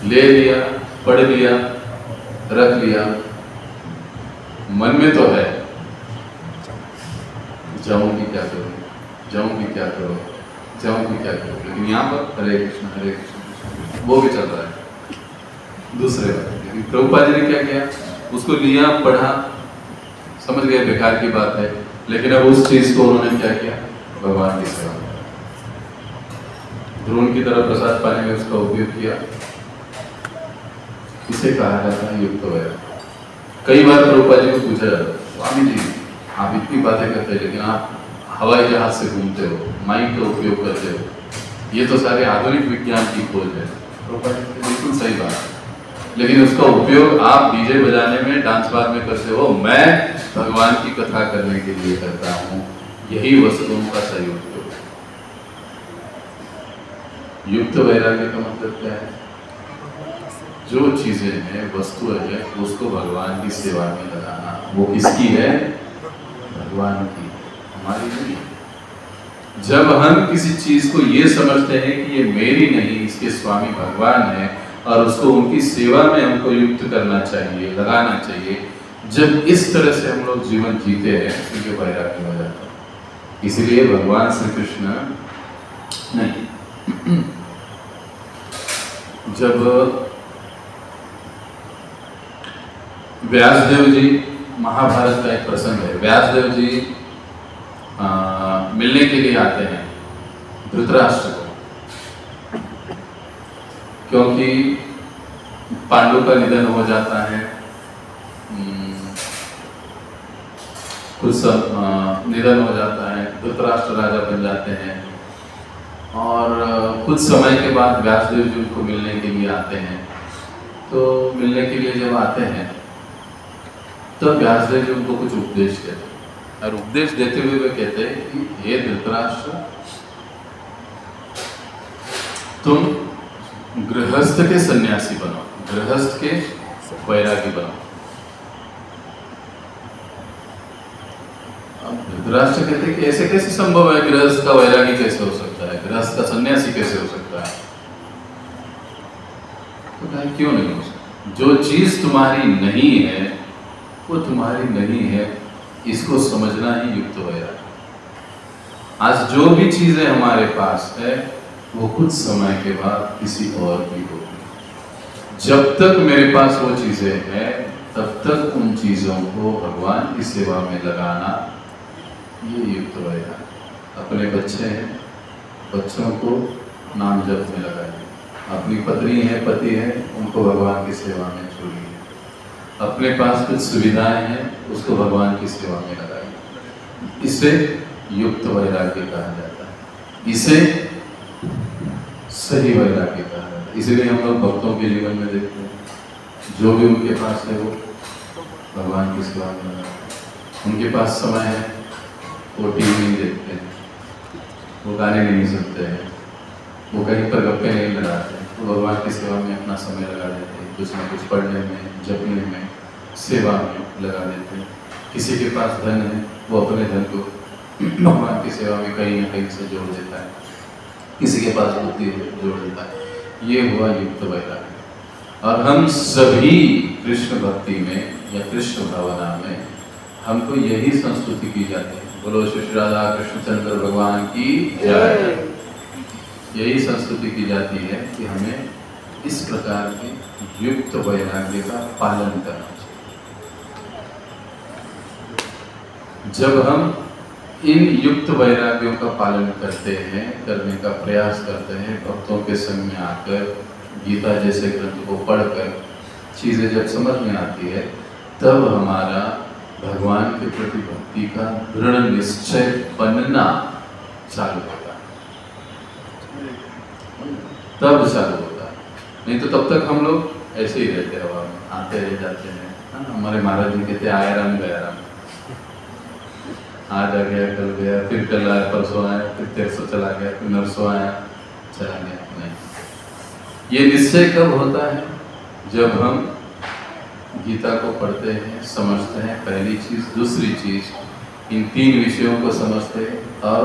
ले लिया, पढ़ लिया, रख लिया, मन में तो है जाऊंगी क्या करूं, जाऊंगी क्या करो, जाऊंगी क्या करो, लेकिन यहाँ पर हरे कृष्ण हरे कृष्ण वो भी चल रहा है दूसरे बात। लेकिन प्रभुपाद जी ने क्या किया, उसको लिया, पढ़ा, समझ गए बेकार की बात है, लेकिन अब उस चीज को उन्होंने क्या किया, भगवान की सेवा, ध्रुव की तरह प्रसाद पाने में उसका उपयोग किया। इसे कहा जाता है युक्त वैराग्य। कई बार प्रभुपाद जी को पूछा जाता है, स्वामी जी आप इतनी बातें करते हैं लेकिन आप हवाई जहाज से घूमते हो, माइक का उपयोग करते हो, ये तो सारे आधुनिक विज्ञान की खोज है। प्रभुपाद जी बिल्कुल सही बात है, लेकिन उसका उपयोग आप डीजे बजाने में, डांस बार में करते हो, मैं भगवान की कथा करने के लिए करता हूँ। यही वस्तुओं का सही उपयोग। युक्त वैराग्य का मतलब क्या है? जो चीजें हैं, वस्तु है, उसको भगवान की सेवा में लगाना। वो किसकी है? भगवान की, हमारी नहीं। जब हम किसी चीज को ये समझते हैं कि ये मेरी नहीं, इसके स्वामी भगवान है और उसको उनकी सेवा में हमको युक्त करना चाहिए, लगाना चाहिए, जब इस तरह से हम लोग जीवन जीते हैं तो ये वैराग्य हो जाता है। इसलिए भगवान श्री कृष्ण नहीं, जब व्यासदेव जी, महाभारत का एक प्रसंग है, व्यासदेव जी मिलने के लिए आते हैं धृतराष्ट्र को, क्योंकि पांडु का निधन हो जाता है, कुछ निधन हो जाता है, धृतराष्ट्र राजा बन जाते हैं और कुछ समय के बाद व्यासदेव जी उनको मिलने के लिए आते हैं। तो मिलने के लिए जब आते हैं तो व्यासदेव जी उनको कुछ उपदेश देते हैं और उपदेश देते हुए वे कहते हैं कि हे धृतराष्ट्र, तुम गृहस्थ के सन्यासी बनो, गृहस्थ के वैरागी बनो। अब धृतराष्ट्र कहते हैं कि ऐसे कैसे संभव है, गृहस्थ का वैरागी कैसे हो सकता है, गृहस्थ का सन्यासी कैसे हो सकता है? तो कहा क्यों नहीं हो सकता? जो चीज तुम्हारी नहीं है वो तुम्हारी नहीं है, इसको समझना ही युक्त वैरागी। आज जो भी चीजें हमारे पास है वो कुछ समय के बाद किसी और की होगी। जब तक मेरे पास वो चीजें हैं तब तक उन चीजों को भगवान की सेवा में लगाना ये युक्त वैरागी। अपने बच्चे हैं, बच्चों को नाम जप में लगाइए। अपनी पत्नी है, पति है, उनको भगवान की सेवा में छोड़िए। अपने पास कुछ सुविधाएं हैं, उसको भगवान की सेवा में लगाइए। इसे युक्त वैराग्य कहा जाता है, इसे सही वैराग्य कहा जाता है। इसलिए हम लोग भक्तों के जीवन में देखते हैं, जो भी उनके पास है वो भगवान की सेवा में लगाते हैं। उनके पास समय है, वो टीवी नहीं देखते हैं, वो गाने नहीं सुनते हैं, वो कहीं पर गप्पे नहीं लगाते हैं, वो भगवान की सेवा में अपना समय लगा देते हैं। कुछ ना कुछ पढ़ने में, जपने में, सेवा में लगा देते हैं। किसी के पास धन है, वो अपने धन को भगवान की सेवा में कहीं ना कहीं से जोड़ देता है। किसी के पास बुद्धि जोड़ देता है। ये हुआ युक्त वैराग्य। और हम सभी कृष्ण भक्ति में या कृष्ण भावना में हमको यही संस्तुति की जाती है। बोलो श्री राधा कृष्णचंद्र भगवान की जय। यही संस्तुति की जाती है कि हमें इस प्रकार के युक्त वैराग्य का पालन करना चाहिए। जब हम इन युक्त वैराग्यों का पालन करते हैं, करने का प्रयास करते हैं, भक्तों के संग में आकर, गीता जैसे ग्रंथ को पढ़कर चीज़ें जब समझ में आती है, तब हमारा भगवान के प्रति भक्ति का दृढ़ निश्चय बनना चालू होता है। तब चालू होता है, नहीं तो तब तक हम लोग ऐसे ही रहते हैं, हवा में आते रह जाते हैं। हमारे महाराज जी कहते आया राम गया राम, आज आ गया, कल गया, फिर कल आया, परसों आया, फिर तेरसों चला गया, फिर नरसों आया, चला गया। नहीं, ये निश्चय कब होता है? जब हम गीता को पढ़ते हैं, समझते हैं, पहली चीज। दूसरी चीज, इन तीन विषयों को समझते हैं और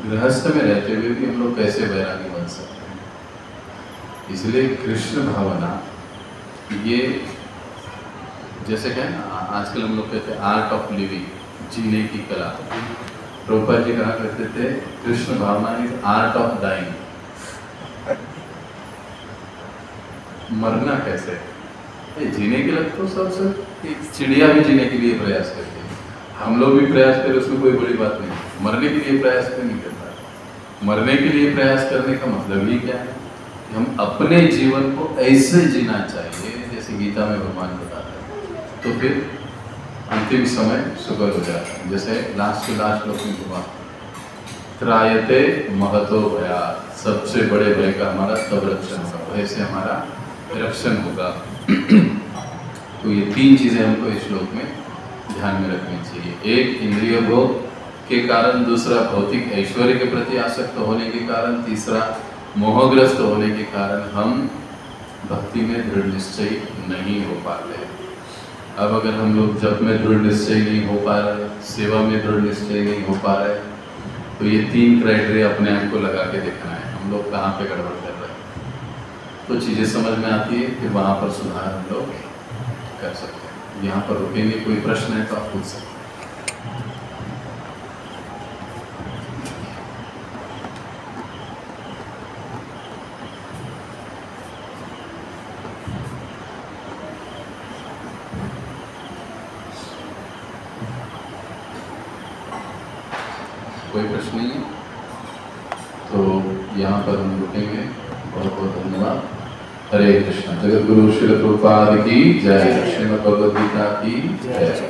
गृहस्थ में रहते हुए भी हम लोग कैसे वैरागी बन सकते हैं। इसलिए कृष्ण भावना ये जैसे क्या है ना, आजकल हम लोग कहते हैं आर्ट ऑफ लिविंग, जीने की कला। प्रभुपाद जी कहा करते थे कृष्ण भावना इज आर्ट ऑफ डाइंग। मरना कैसे? जीने के लिए तो सबसे चिड़िया भी जीने के लिए प्रयास करती है, हम लोग भी प्रयास करें, उसमें कोई बड़ी बात नहीं। मरने के लिए प्रयास क्यों नहीं करता? मरने के लिए प्रयास करने का मतलब ही क्या है कि हम अपने जीवन को ऐसे जीना चाहिए जैसे गीता में भगवान बताते हैं, तो फिर अंतिम समय सुकर हो जाता है। जैसे लास्ट लोग में हुआ त्रायते महतो भया, सबसे बड़े भय का हमारा तब रक्षण होगा, भय से हमारा रक्षण होगा। तो ये तीन चीजें हमको इस श्लोक में ध्यान में रखनी चाहिए। एक, इंद्रिय भोग के कारण, दूसरा भौतिक ऐश्वर्य के प्रति आसक्त होने के कारण, तीसरा मोहग्रस्त होने के कारण हम भक्ति में दृढ़ निश्चय नहीं हो पाते। अब अगर हम लोग जप में दृढ़ निश्चय नहीं हो पा रहे, सेवा में दृढ़ निश्चय नहीं हो पा रहे, तो ये तीन क्राइटेरिया अपने आप को लगा के देखना है हम लोग कहाँ पे गड़बड़ कर रहे हैं। तो चीज़ें समझ में आती है कि वहाँ पर सुधार हम लोग कर सकते हैं। यहाँ पर रुकेंगे, कोई प्रश्न है तो आप पूछ सकते हैं। कोई प्रश्न नहीं है तो यहाँ पर हम रुकेंगे। बहुत बहुत धन्यवाद। हरे कृष्ण। जगत गुरु श्री प्रभुपाद की जय। श्रीमद् भगवद गीता की जय।